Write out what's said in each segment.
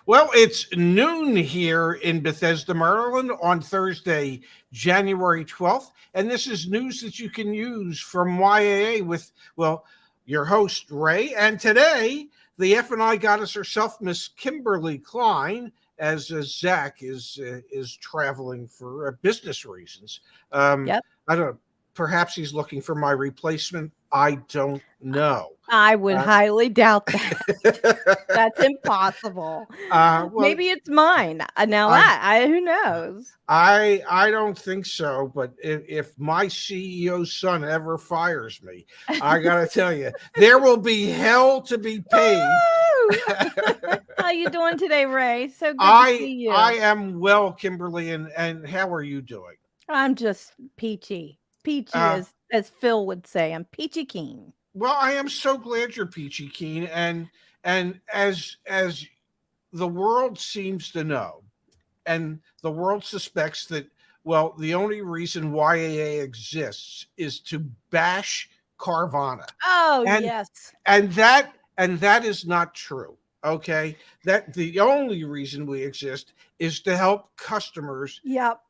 Well, it's noon here in Bethesda, Maryland on Thursday, January 12th. And this is news that you can use from YAA with, well, your host, Ray. And today, the F&I goddess herself, Miss Kimberly Kline, as Zach is traveling for business reasons. Yep. I don't. Perhaps he's looking for my replacement. I don't know. I would highly doubt that. That's impossible. Well, Maybe it's mine. Now I who knows? I don't think so. But if my CEO's son ever fires me, I gotta tell you, there will be hell to be paid. How you doing today, Ray? So good to see you. I am well, Kimberly, and how are you doing? I'm just peachy. Peachy, as Phil would say. I'm peachy keen. Well, I am so glad you're peachy keen, and as the world seems to know, and the world suspects that, well, the only reason YAA exists is to bash Carvana. Oh, yes. And that is not true. Okay, that the only reason we exist is to help customers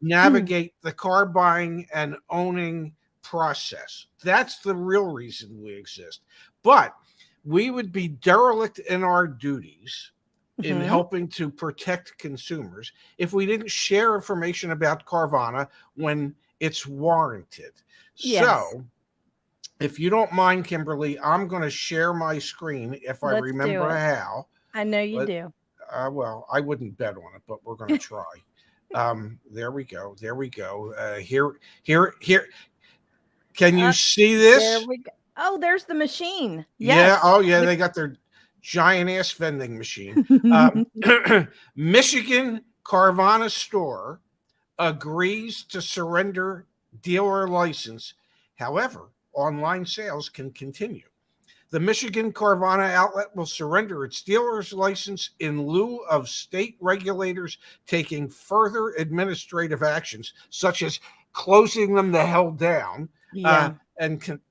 navigate the car buying and owning process. That's the real reason we exist. But we would be derelict in our duties in helping to protect consumers if we didn't share information about Carvana when it's warranted. Yes. So, if you don't mind, Kimberly, I'm going to share my screen if I remember how. I know you do. Well, I wouldn't bet on it, but we're going to try. There we go. There we go. Here. Can you see this? There we go. Oh, there's the machine. Yes. Yeah. Oh, yeah. They got their giant ass vending machine. Michigan Carvana store agrees to surrender dealer license. However, online sales can continue. The Michigan Carvana outlet will surrender its dealer's license in lieu of state regulators taking further administrative actions, such as closing them the hell down. Yeah.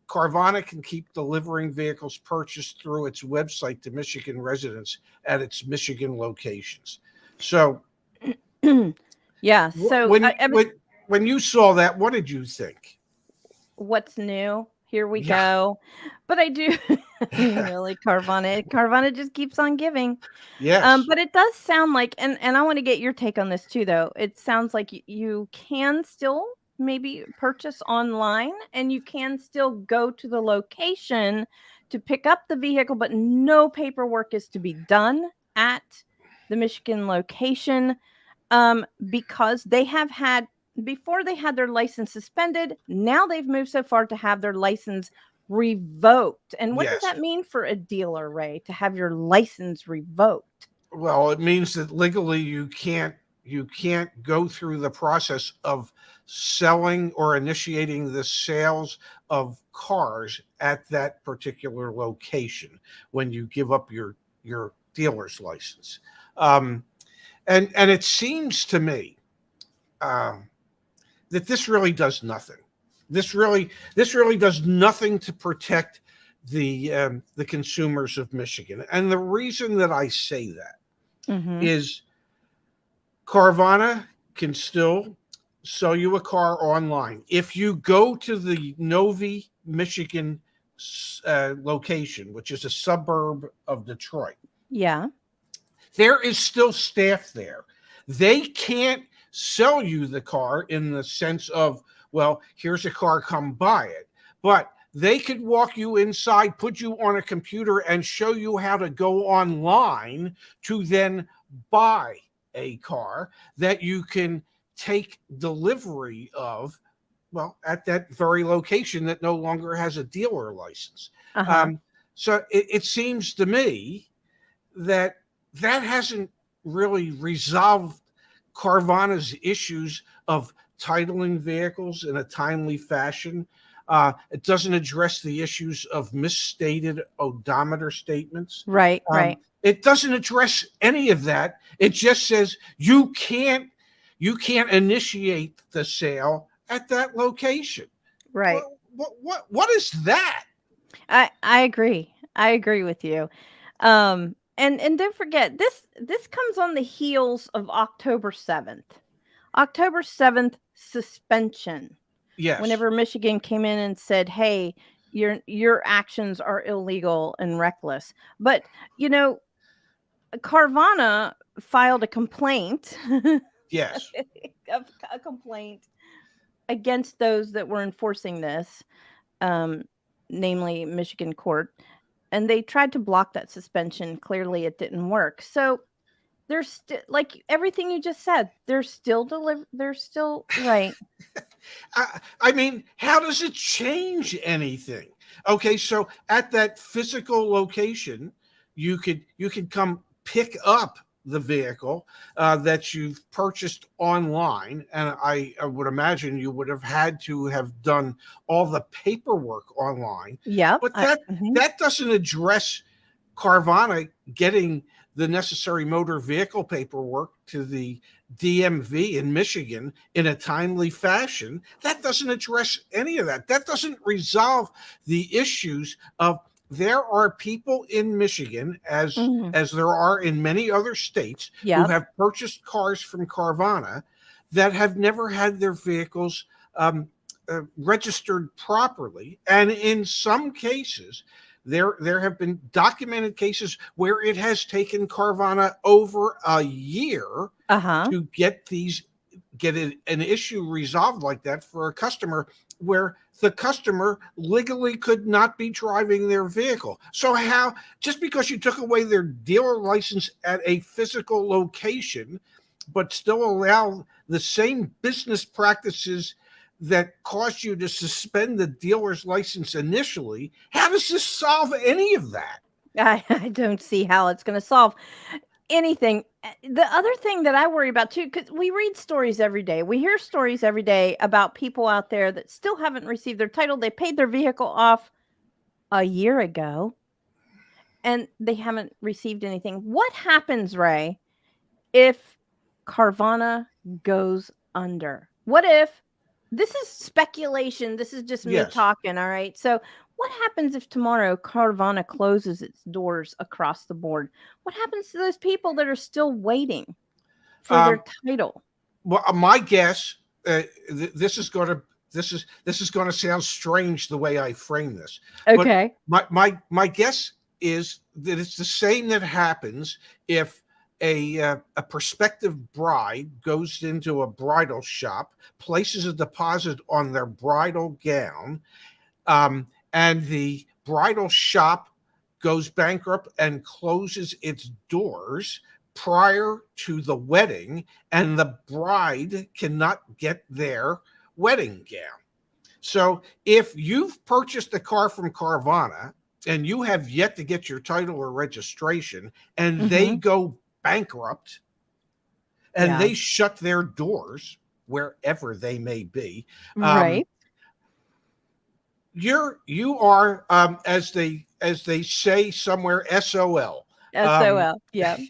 Carvana can keep delivering vehicles purchased through its website to Michigan residents at its Michigan locations. So, yeah. So when you saw that, what did you think? What's new? Here we go. But I do really Carvana just keeps on giving. Yes. But it does sound like, and I want to get your take on this too, though. It sounds like you can still maybe purchase online and you can still go to the location to pick up the vehicle, but no paperwork is to be done at the Michigan location, because they have had, before they had their license suspended, now they've moved so far to have their license revoked. And what does that mean for a dealer, Ray, to have your license revoked? Well, it means that legally you can't go through the process of selling or initiating the sales of cars at that particular location when you give up your dealer's license. And it seems to me that this really does nothing. This really does nothing to protect the consumers of Michigan. And the reason that I say that is Carvana can still sell you a car online. If you go to the Novi, Michigan location, which is a suburb of Detroit, there is still staff there. They can't sell you the car in the sense of, well, here's a car, come buy it. But they could walk you inside, put you on a computer, and show you how to go online to then buy a car that you can take delivery of, well, at that very location that no longer has a dealer license. So it seems to me that hasn't really resolved Carvana's issues of titling vehicles in a timely fashion. It doesn't address the issues of misstated odometer statements. Right. It doesn't address any of that. It just says you can't initiate the sale at that location. Right. What is that? I agree. I agree with you. And don't forget, this comes on the heels of October 7th. October 7th suspension. Yes. Whenever Michigan came in and said, "Hey, your actions are illegal and reckless." But, Carvana filed a complaint. Yes. a complaint against those that were enforcing this, namely Michigan court, and they tried to block that suspension. Clearly, it didn't work. So there's still, like everything you just said, they're still right. I mean, how does it change anything? Okay, so at that physical location, you could come pick up the vehicle that you've purchased online, and I would imagine you would have had to have done all the paperwork online. Yeah, but that doesn't address Carvana getting the necessary motor vehicle paperwork to the DMV in Michigan in a timely fashion. That doesn't address any of that. That doesn't resolve the issues of there are people in Michigan, as there are in many other states, who have purchased cars from Carvana that have never had their vehicles registered properly. And in some cases, there have been documented cases where it has taken Carvana over a year to get an issue resolved like that for a customer, where the customer legally could not be driving their vehicle. So how, just because you took away their dealer license at a physical location, but still allow the same business practices that caused you to suspend the dealer's license initially, how does this solve any of that? I don't see how it's going to solve anything. The other thing that I worry about too, because we read stories every day, we hear stories every day about people out there that still haven't received their title. They paid their vehicle off a year ago and they haven't received anything. What happens, Ray, if Carvana goes under? What if, this is speculation, this is just me talking, all right? So what happens if tomorrow Carvana closes its doors across the board? What happens to those people that are still waiting for their title? Well, my guess, this is going to sound strange the way I frame this. Okay. But my guess is that it's the same that happens if a prospective bride goes into a bridal shop, places a deposit on their bridal gown, and the bridal shop goes bankrupt and closes its doors prior to the wedding, and the bride cannot get their wedding gown. So if you've purchased a car from Carvana and you have yet to get your title or registration, and they go bankrupt and they shut their doors wherever they may be, right, you are as they say somewhere, SOL. Yeah.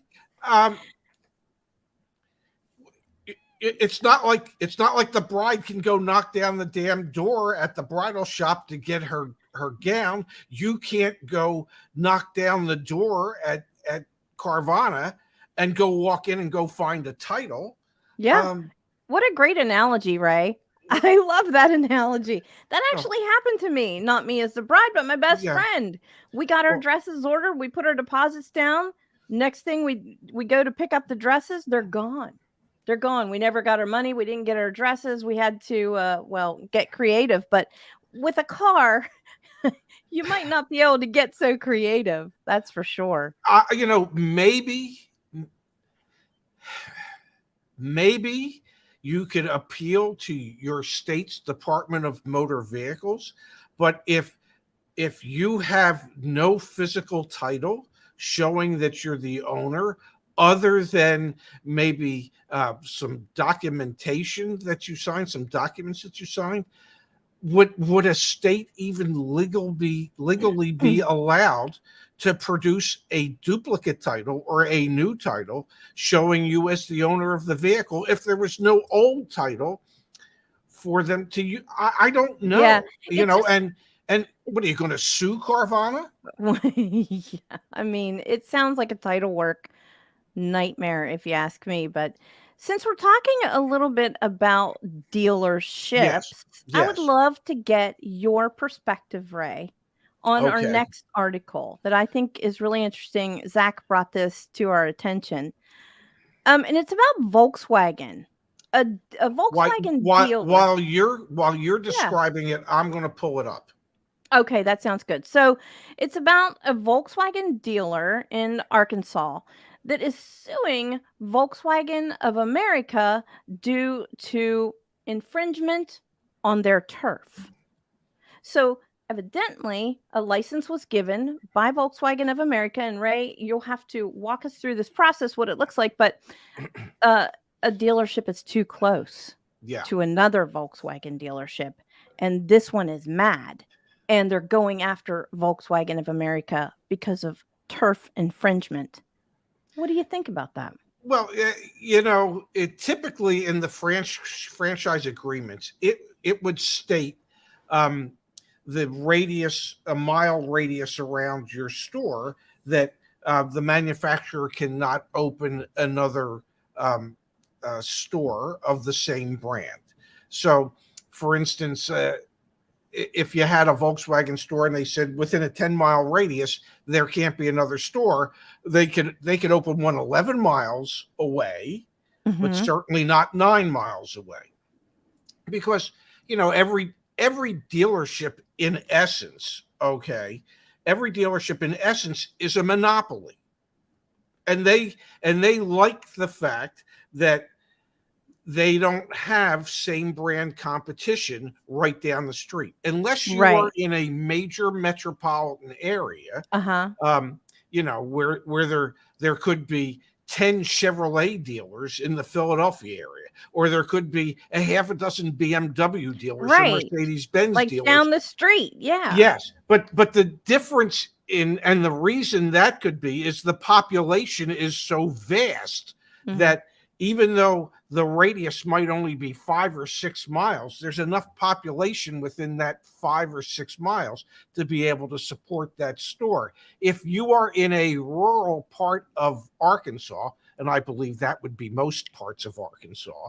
It's not like the bride can go knock down the damn door at the bridal shop to get her gown. You can't go knock down the door at Carvana and go walk in and go find a title. Yeah. What a great analogy, Ray. I love that analogy. That actually happened to me. Not me as the bride, but my best friend. We got our dresses ordered. We put our deposits down. Next thing we go to pick up the dresses. They're gone. They're gone. We never got our money. We didn't get our dresses. We had to, get creative. But with a car, you might not be able to get so creative. That's for sure. Maybe you could appeal to your state's Department of Motor Vehicles, but if you have no physical title showing that you're the owner, other than maybe some documentation that you signed, some documents that you signed, would a state even legally be allowed to produce a duplicate title or a new title showing you as the owner of the vehicle if there was no old title for them to use? I don't know. Yeah, and And what are you going to sue Carvana? Yeah, I mean, it sounds like a title work nightmare if you ask me, but since we're talking a little bit about Yes. dealerships, I would Yes. love to get your perspective, Ray, on our Okay. next article that I think is really interesting. Zach brought this to our attention. And it's about Volkswagen. A Volkswagen dealer. While you're Yeah. describing it, I'm going to pull it up. Okay, that sounds good. So it's about a Volkswagen dealer in Arkansas that is suing Volkswagen of America due to infringement on their turf. So evidently, a license was given by Volkswagen of America. And Ray, you'll have to walk us through this process, what it looks like. But a dealership is too close to another Volkswagen dealership. And this one is mad. And they're going after Volkswagen of America because of turf infringement. What do you think about that? Well, it typically in the franchise agreements, it would state the radius, a mile radius around your store, that the manufacturer cannot open another store of the same brand. So, for instance, if you had a Volkswagen store and they said within a 10-mile radius there can't be another store, they could open one 11 miles away, but certainly not 9 miles away, because every dealership in essence, every dealership in essence is a monopoly, and they like the fact that they don't have same brand competition right down the street, unless you are in a major metropolitan area, where there could be 10 Chevrolet dealers in the Philadelphia area, or there could be a half a dozen BMW dealers or Mercedes-Benz dealers down the street. Yeah. Yes, but the difference and the reason that could be is the population is so vast that even though the radius might only be 5 or 6 miles, there's enough population within that 5 or 6 miles to be able to support that store. If you are in a rural part of Arkansas, and I believe that would be most parts of Arkansas,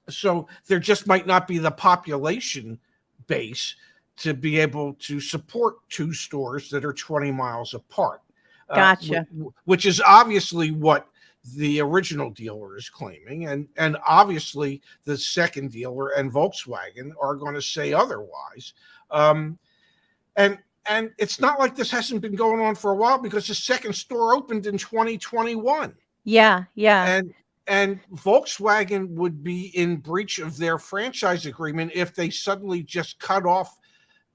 so there just might not be the population base to be able to support two stores that are 20 miles apart. Gotcha. Which is obviously what the original dealer is claiming, and obviously the second dealer and Volkswagen are going to say otherwise. And it's not like this hasn't been going on for a while, because the second store opened in 2021. Yeah. And Volkswagen would be in breach of their franchise agreement if they suddenly just cut off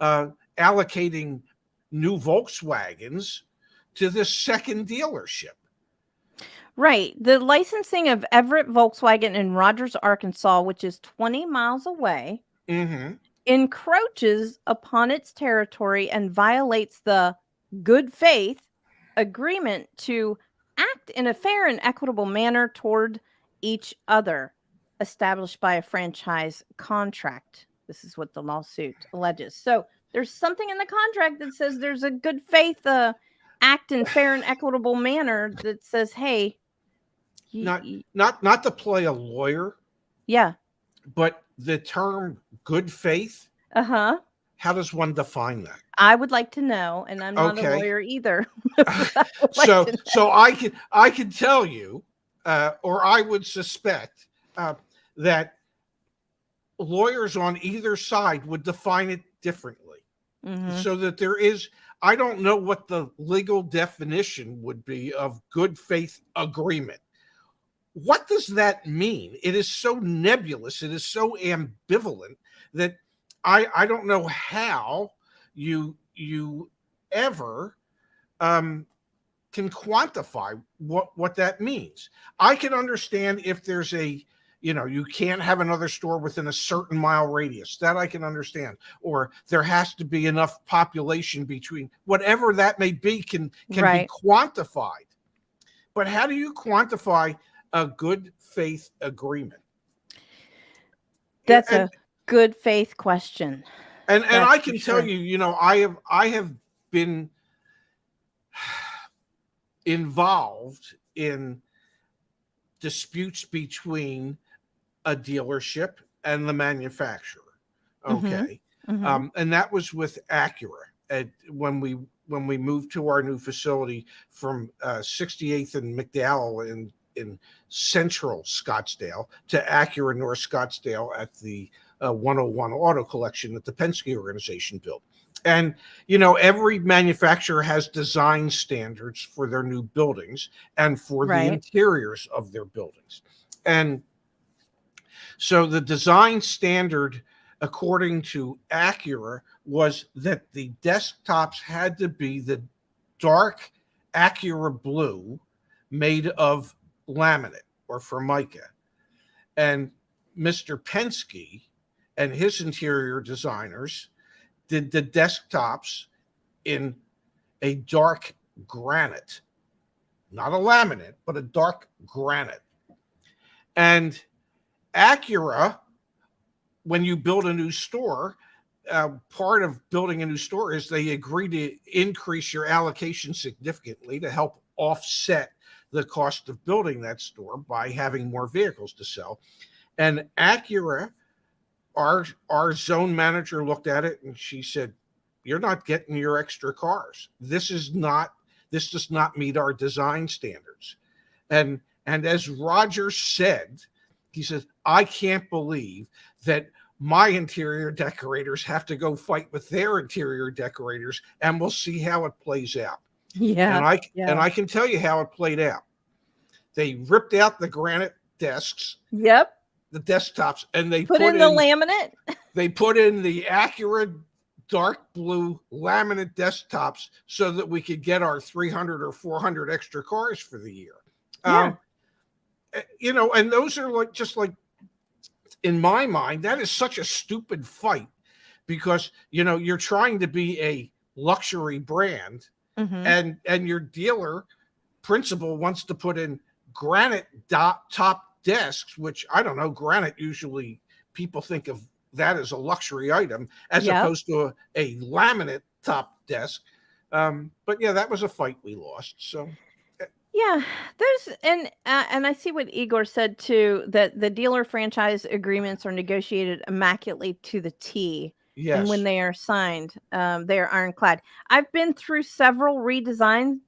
allocating new Volkswagens to this second dealership. Right. The licensing of Everett Volkswagen in Rogers, Arkansas, which is 20 miles away, encroaches upon its territory and violates the good faith agreement to act in a fair and equitable manner toward each other, established by a franchise contract. This is what the lawsuit alleges. So there's something in the contract that says there's a good faith act in fair and equitable manner that says, hey, not to play a lawyer, but the term good faith, how does one define that? I would like to know, and I'm not a lawyer either. So I can tell you, or I would suspect that lawyers on either side would define it differently. So that there is, I don't know what the legal definition would be of good faith agreement. What does that mean? It is so nebulous. It is so ambivalent that I don't know how you ever can quantify what that means. I can understand if there's you can't have another store within a certain mile radius. That I can understand. Or there has to be enough population between, whatever that may be, can be quantified. But how do you quantify a good faith agreement? That's a good faith question. And That's I can tell sure. you, I have been involved in disputes between a dealership and the manufacturer. Okay. And that was with Acura when we moved to our new facility from 68th and McDowell in central Scottsdale to Acura North Scottsdale at the 101 Auto Collection that the Penske organization built. And, every manufacturer has design standards for their new buildings and for the interiors of their buildings. And so the design standard, according to Acura, was that the desktops had to be the dark Acura blue made of laminate or Formica. And Mr. Penske and his interior designers did the desktops in a dark granite, not a laminate, but a dark granite. And Acura, when you build a new store, part of building a new store is they agree to increase your allocation significantly to help offset the cost of building that store by having more vehicles to sell. And Acura, our zone manager looked at it and she said, "You're not getting your extra cars. This does not meet our design standards." And as Roger said, he says, "I can't believe that my interior decorators have to go fight with their interior decorators, and we'll see how it plays out." Yeah. And I can tell you how it played out. They ripped out the granite desks. Yep. The desktops, and they put in the laminate. They put in the Acura dark blue laminate desktops so that we could get our 300 or 400 extra cars for the year. Yeah. And those are just like, in my mind, that is such a stupid fight because, you're trying to be a luxury brand and your dealer principal wants to put in granite top desks, which I don't know, granite, usually people think of that as a luxury item as opposed to a laminate top desk. But yeah, that was a fight we lost. So yeah, there's and I see what Igor said too, that the dealer franchise agreements are negotiated immaculately to the T. Yes. And when they are signed, they are ironclad. I've been through several redesigns,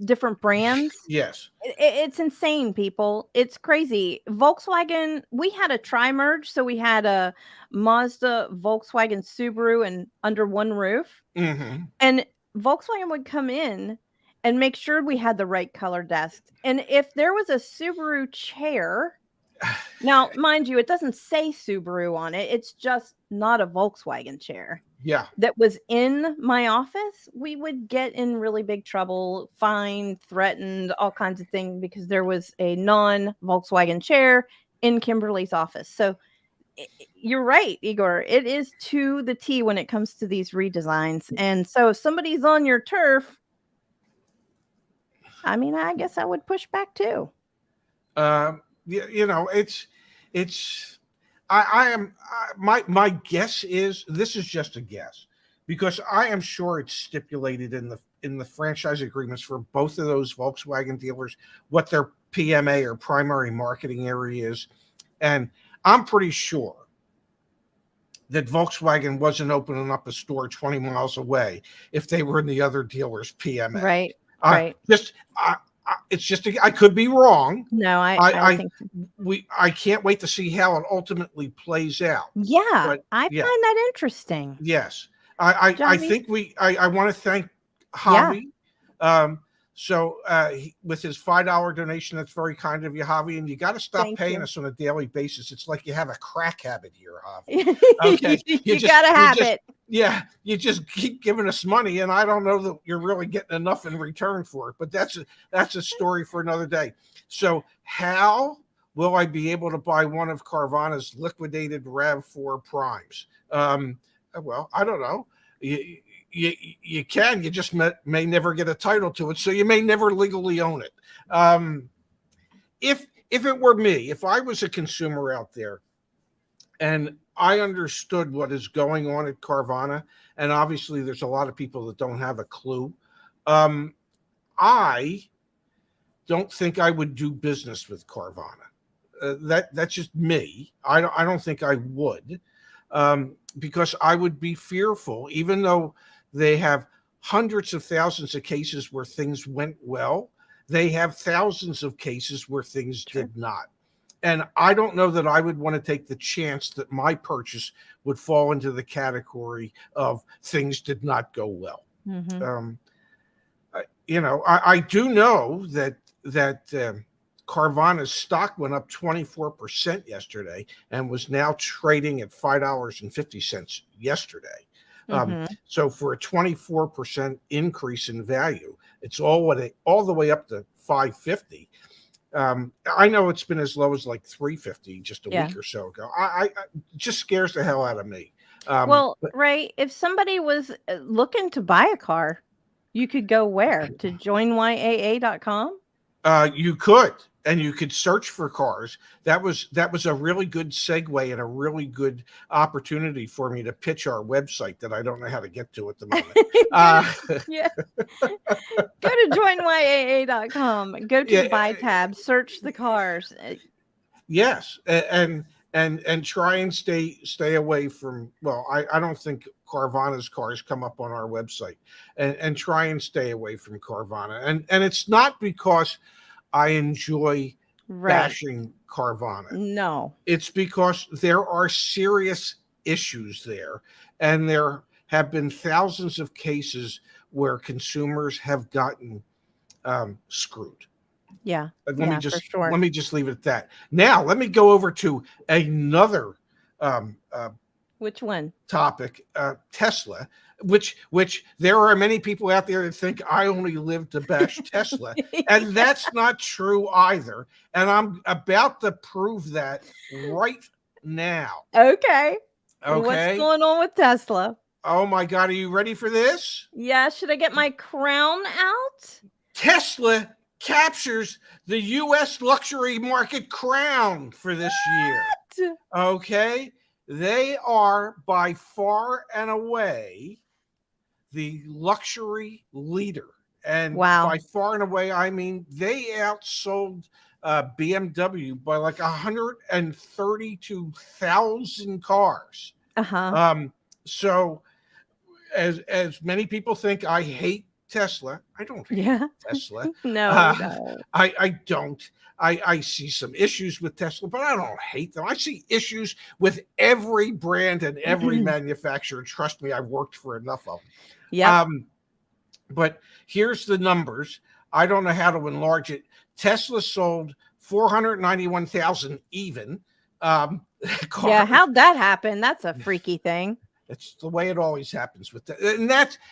different brands. Yes. It's insane, people. It's crazy. Volkswagen, we had a tri-merge, so we had a Mazda, Volkswagen, Subaru, and under one roof. And Volkswagen would come in and make sure we had the right color desks. And if there was a Subaru chair, now, mind you, it doesn't say Subaru on it. It's just not a Volkswagen chair. Yeah. That was in my office, we would get in really big trouble, fined, threatened, all kinds of things because there was a non-Volkswagen chair in Kimberly's office. So you're right, Igor. It is to the T when it comes to these redesigns. And so if somebody's on your turf, I mean, I guess I would push back too. My guess is, this is just a guess, because I am sure it's stipulated in the franchise agreements for both of those Volkswagen dealers what their PMA or primary marketing area is, and I'm pretty sure that Volkswagen wasn't opening up a store 20 miles away if they were in the other dealer's PMA. Right. It's just I could be wrong. No, I think I can't wait to see how it ultimately plays out. Yeah, but, I find that interesting. Yes, I think I want to thank Javi. Yeah. With his $5 donation, that's very kind of you, Javi. And you got to stop paying us on a daily basis. It's like you have a crack habit here, Javi. Okay, you got to have it. Yeah, you just keep giving us money, and I don't know that you're really getting enough in return for it. But that's a story for another day. So how will I be able to buy one of Carvana's liquidated RAV4 primes? Well, I don't know. You can. You just may never get a title to it, so you may never legally own it. If it were me, if I was a consumer out there, and I understood what is going on at Carvana, and obviously there's a lot of people that don't have a clue. I don't think I would do business with Carvana. That's just me. I don't think I would, because I would be fearful, even though they have hundreds of thousands of cases where things went well. They have thousands of cases where things did not. And I don't know that I would want to take the chance that my purchase would fall into the category of things did not go well. Mm-hmm. I do know that Carvana's stock went up 24% yesterday and was now trading at $5.50 yesterday. So for a 24% increase in value, it's all the way up to $5.50. I know it's been as low as like $3.50 just a week or so ago. I just scares the hell out of me. Ray, if somebody was looking to buy a car, you could go where? To joinyaa.com? You could, and you could search for cars. That was a really good segue and a really good opportunity for me to pitch our website that I don't know how to get to at the moment. Go to joinyaa.com. Go to the buy tab. Search the cars. Yes, and try and stay away from. Well, I don't think Carvana's cars come up on our website, and try and stay away from Carvana. And it's not because I enjoy bashing Carvana. No, it's because there are serious issues there, and there have been thousands of cases where consumers have gotten screwed. Yeah. Let me just leave it at that. Now, let me go over to another which one? Topic, Tesla, which there are many people out there that think I only live to bash Tesla, and that's not true either. And I'm about to prove that right now. Okay. What's going on with Tesla? Oh my God, are you ready for this? Yeah, should I get my crown out? Tesla captures the U.S. luxury market crown for this year. Okay. They are by far and away the luxury leader. And by far and away, I mean, they outsold BMW by like 132,000 cars. So as many people think I hate Tesla, I don't hate Tesla. No, I don't. I see some issues with Tesla, but I don't hate them. I see issues with every brand and every manufacturer. Trust me, I've worked for enough of them. Yeah. But here's the numbers. I don't know how to enlarge it. Tesla sold 491,000 even. Cars. Yeah, how'd that happen? That's a freaky thing. It's the way it always happens with that.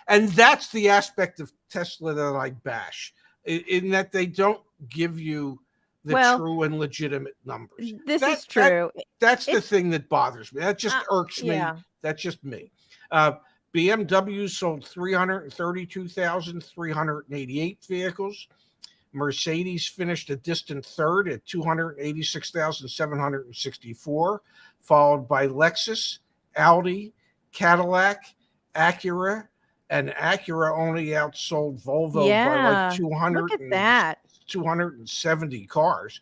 And that's the aspect of Tesla that I bash, in that they don't give you the true and legitimate numbers. This is true. That's the thing that bothers me. That just irks me. That's just me. BMW sold 332,388 vehicles. Mercedes finished a distant third at 286,764, followed by Lexus, Audi, Cadillac, Acura, and Acura only outsold Volvo by like 270 cars.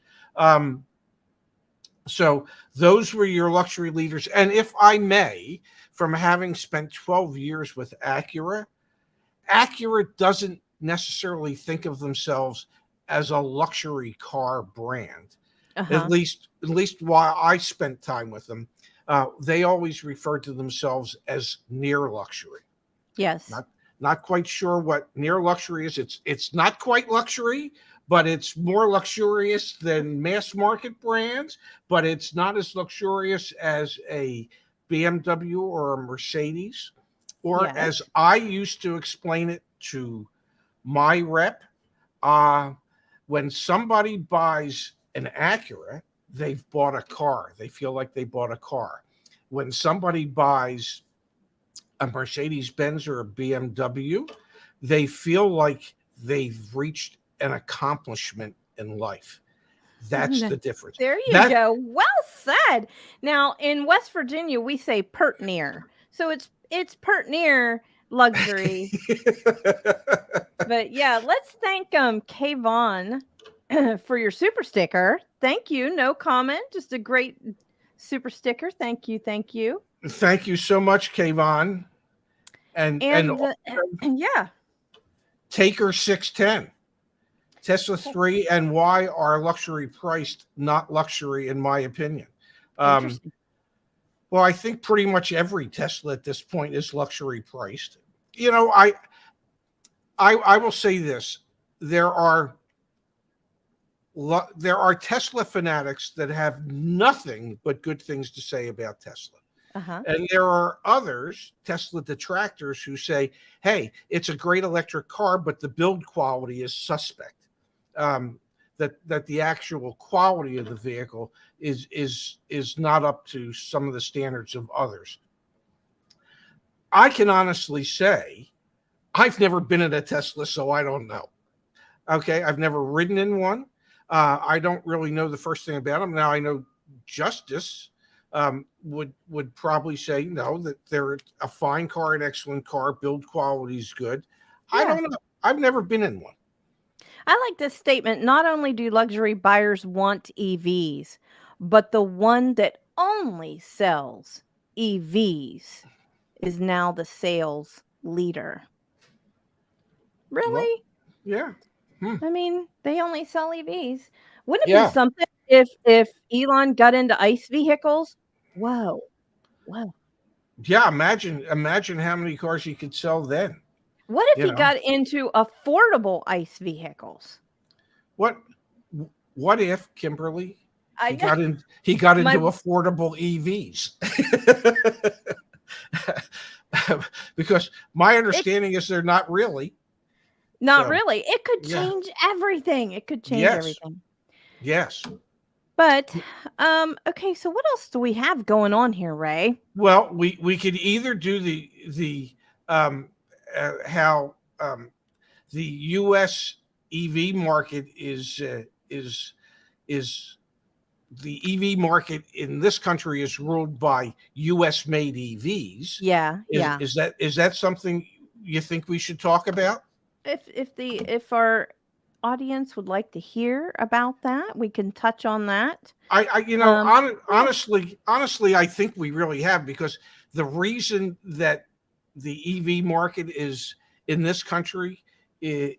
So those were your luxury leaders. And if I may, from having spent 12 years with Acura doesn't necessarily think of themselves as a luxury car brand. At least while I spent time with them, they always referred to themselves as near luxury. Yes. Not quite sure what near luxury is. It's not quite luxury, but it's more luxurious than mass market brands, but it's not as luxurious as a BMW or a Mercedes, or as I used to explain it to my rep, when somebody buys an Acura, they've bought a car. They feel like they bought a car. When somebody buys a Mercedes-Benz or a BMW, they feel like they've reached an accomplishment in life. That's the difference. There you go. Well said. Now, in West Virginia, we say pert near. So it's pert near luxury. But yeah, let's thank Kayvon for your super sticker. Thank you. No comment. Just a great super sticker. Thank you. Thank you. Thank you so much, Kayvon. And yeah. Taker 610. Tesla 3 and Y are luxury priced, not luxury in my opinion. Well, I think pretty much every Tesla at this point is luxury priced. You know, I will say this: there are Tesla fanatics that have nothing but good things to say about Tesla. And there are others, Tesla detractors, who say, hey, it's a great electric car, but the build quality is suspect. That the actual quality of the vehicle is not up to some of the standards of others. I can honestly say I've never been in a Tesla, so I don't know. Okay, I've never ridden in one. I don't really know the first thing about them. Now I know Justice would probably say no, that they're a fine car, an excellent car, build quality is good. Yeah. I don't know. I've never been in one. I like this statement. Not only do luxury buyers want EVs, but the one that only sells EVs is now the sales leader. Really? Well, yeah. I mean, they only sell EVs. Wouldn't it be something if Elon got into ICE vehicles? Whoa. Yeah, imagine how many cars he could sell then. What if he got into affordable ICE vehicles? What if, Kimberly, he got into affordable EVs? Because my understanding is they're not really. Not really. It could change everything. It could change everything. Yes. But okay, so what else do we have going on here, Ray? Well, we could either do the how the U.S. EV market is the EV market in this country is ruled by U.S. made EVs. Yeah. Is that something you think we should talk about? If our audience would like to hear about that, we can touch on that. Honestly, I think we really have, because the reason that the EV market is in this country is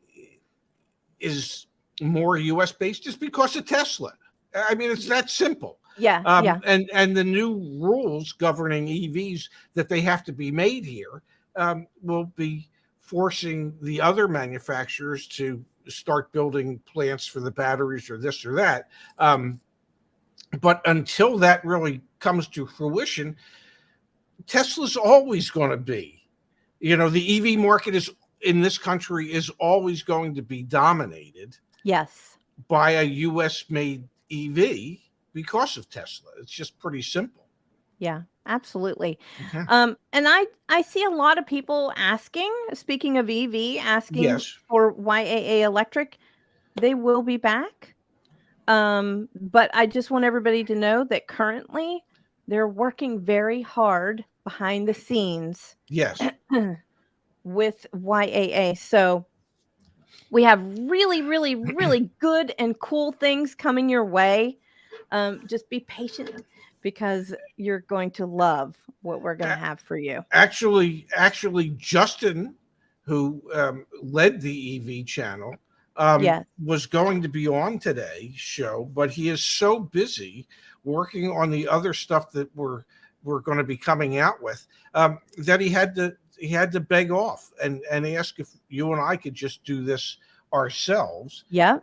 more U.S. based is because of Tesla. I mean, it's that simple. Yeah. And the new rules governing EVs that they have to be made here will be forcing the other manufacturers to start building plants for the batteries or this or that. But until that really comes to fruition, Tesla's always going to be, the EV market in this country is always going to be dominated. Yes. By a U.S. made EV because of Tesla. It's just pretty simple. Yeah, absolutely. And I see a lot of people asking, speaking of EV, asking for YAA Electric. They will be back. But I just want everybody to know that currently they're working very hard behind the scenes. Yes. With YAA. So we have really, really, really good and cool things coming your way. Just be patient, because you're going to love what we're going to have for you. Actually, Justin, who led the EV channel, was going to be on today's show, but he is so busy working on the other stuff that we're going to be coming out with that he had to beg off and ask if you and I could just do this ourselves. Yeah.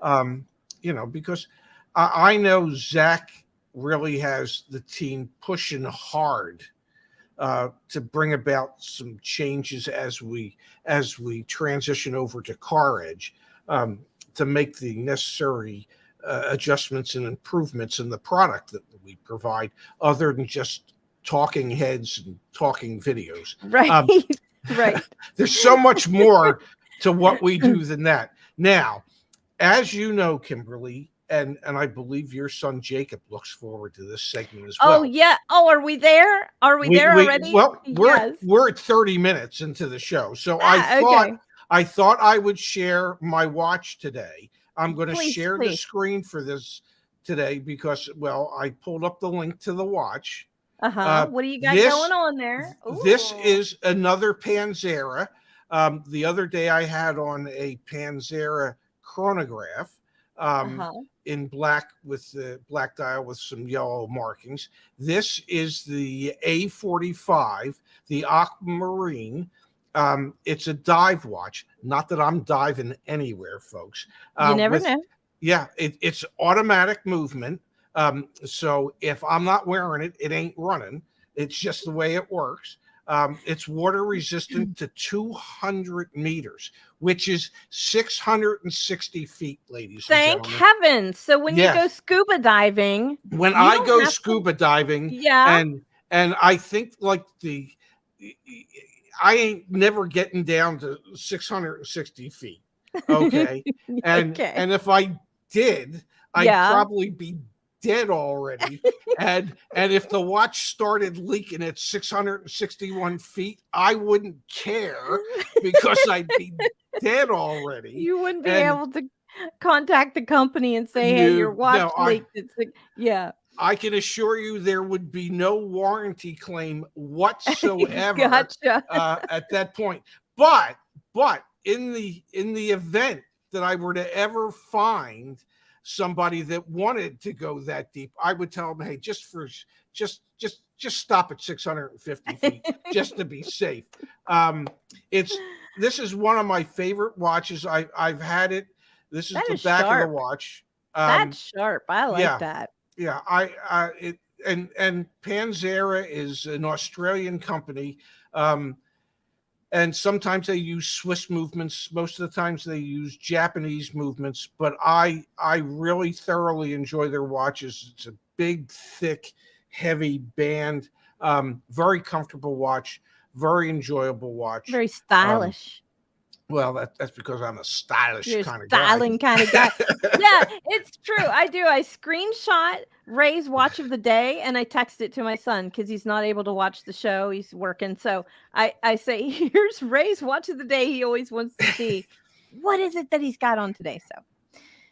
Because I know Zach really has the team pushing hard to bring about some changes as we transition over to CarEdge, to make the necessary adjustments and improvements in the product that we provide, other than just talking heads and talking videos. Right. Right. There's so much more to what we do than that. Now, as you know, Kimberly, and I believe your son Jacob looks forward to this segment as Oh, well. yeah. Oh, are we there? Are we there already? Well, Yes. we're at 30 minutes into the show, so Okay. I thought I would share my watch today. I'm going to share the Please. screen for this today because, well, I pulled up the link to the watch. What do you got going on there? This Ooh. is another Panzera. The other day I had on a Panzera chronograph in black with the black dial with some yellow markings. This is the A45, the Aquamarine. It's a dive watch. Not that I'm diving anywhere, folks. You never know. Yeah, it's automatic movement. So if I'm not wearing it, it ain't running. It's just the way it works. It's water resistant to 200 meters, which is 660 feet, ladies and gentlemen. Thank heavens. So when you go scuba diving, when I go scuba diving, and I think like I ain't never getting down to 660 feet. Okay. And if I did, I'd probably be dead already. and if the watch started leaking at 661 feet, I wouldn't care because I'd be dead already. You wouldn't be able to contact the company and say, hey, your watch leaked. I can assure you there would be no warranty claim whatsoever at that point. But in the event that I were to ever find somebody that wanted to go that deep, I would tell them, hey, just stop at 650 feet just to be safe. This is one of my favorite watches. I've had it. This is the back of the watch. That's sharp. I like that. Yeah, and Panzera is an Australian company. And sometimes they use Swiss movements. Most of the times they use Japanese movements, but I really thoroughly enjoy their watches. It's a big, thick, heavy band, very comfortable watch, very enjoyable watch. Very stylish. Well, that's because I'm a stylish kind of guy. Yeah, it's true. I do. I screenshot Ray's watch of the day and I text it to my son because he's not able to watch the show. He's working. So I say, here's Ray's watch of the day. He always wants to see what is it that he's got on today. So,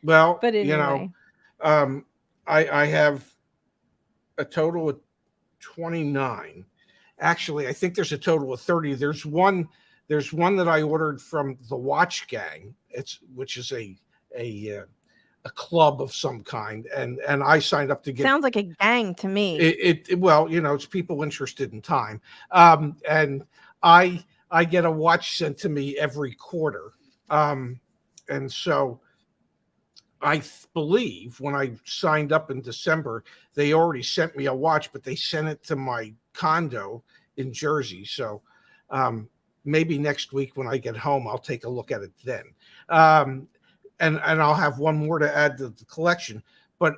well, but anyway. I have a total of 29. Actually, I think there's a total of 30. There's one that I ordered from the Watch Gang. Which is a club of some kind, and I signed up to get. Sounds like a gang to me. Well, it's people interested in time, and I get a watch sent to me every quarter, and so I believe when I signed up in December, they already sent me a watch, but they sent it to my condo in Jersey, so. Maybe next week when I get home, I'll take a look at it then. And I'll have one more to add to the collection. But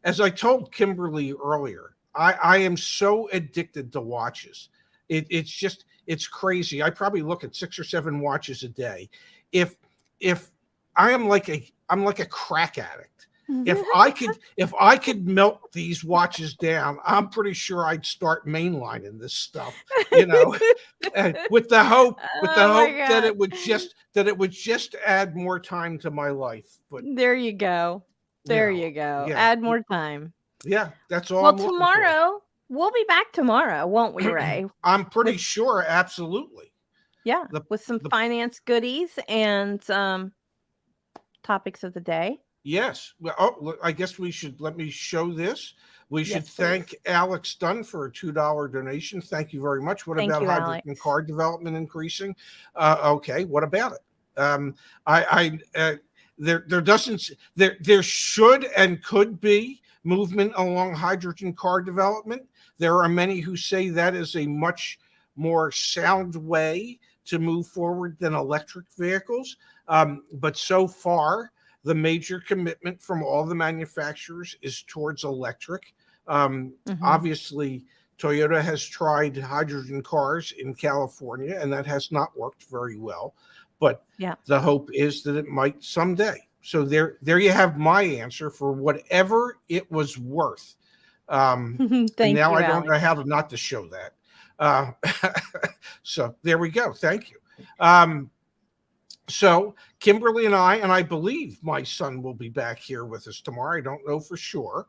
as I told Kimberly earlier, I am so addicted to watches. It's crazy. I probably look at 6 or 7 watches a day. If I'm like a crack addict. If I could melt these watches down, I'm pretty sure I'd start mainlining this stuff, with the hope that it would just add more time to my life. But there you go. You go. Yeah. Add more time. Yeah, that's all. Well, tomorrow we'll be back tomorrow, won't we, Ray? I'm pretty sure, absolutely. Yeah, with some finance goodies and topics of the day. Yes. Well, I guess let me show this. We should thank Alex Dunn for a $2 donation. Thank you very much. What about hydrogen car development increasing? Okay. What about it? There should and could be movement along hydrogen car development. There are many who say that is a much more sound way to move forward than electric vehicles. But so far, the major commitment from all the manufacturers is towards electric. Obviously, Toyota has tried hydrogen cars in California, and that has not worked very well. but the hope is that it might someday. So there you have my answer for whatever it was worth. And now I don't know how to not to show that. So there we go. Thank you. So Kimberly and I believe my son will be back here with us tomorrow. I don't know for sure.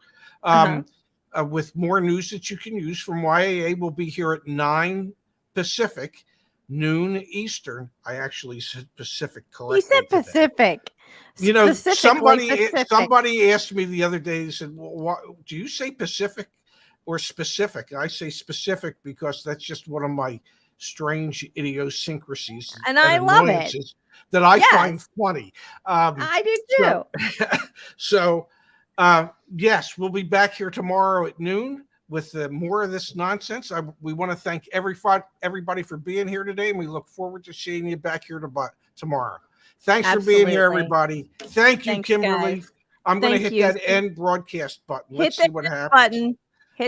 With more news that you can use from YAA, will be here at 9 Pacific, noon Eastern. I actually said Pacific correctly. You said Pacific. You know, somebody asked me the other day, they said, well, do you say Pacific or specific? And I say specific because that's just one of my strange idiosyncrasies and I love it. That I find funny. I do too. So yes, we'll be back here tomorrow at noon with more of this nonsense. We want to thank everybody for being here today, and we look forward to seeing you back here tomorrow. Thanks for being here, everybody. Thank you, Kimberly. Guys. I'm going to hit that end broadcast button. Let's see what happens.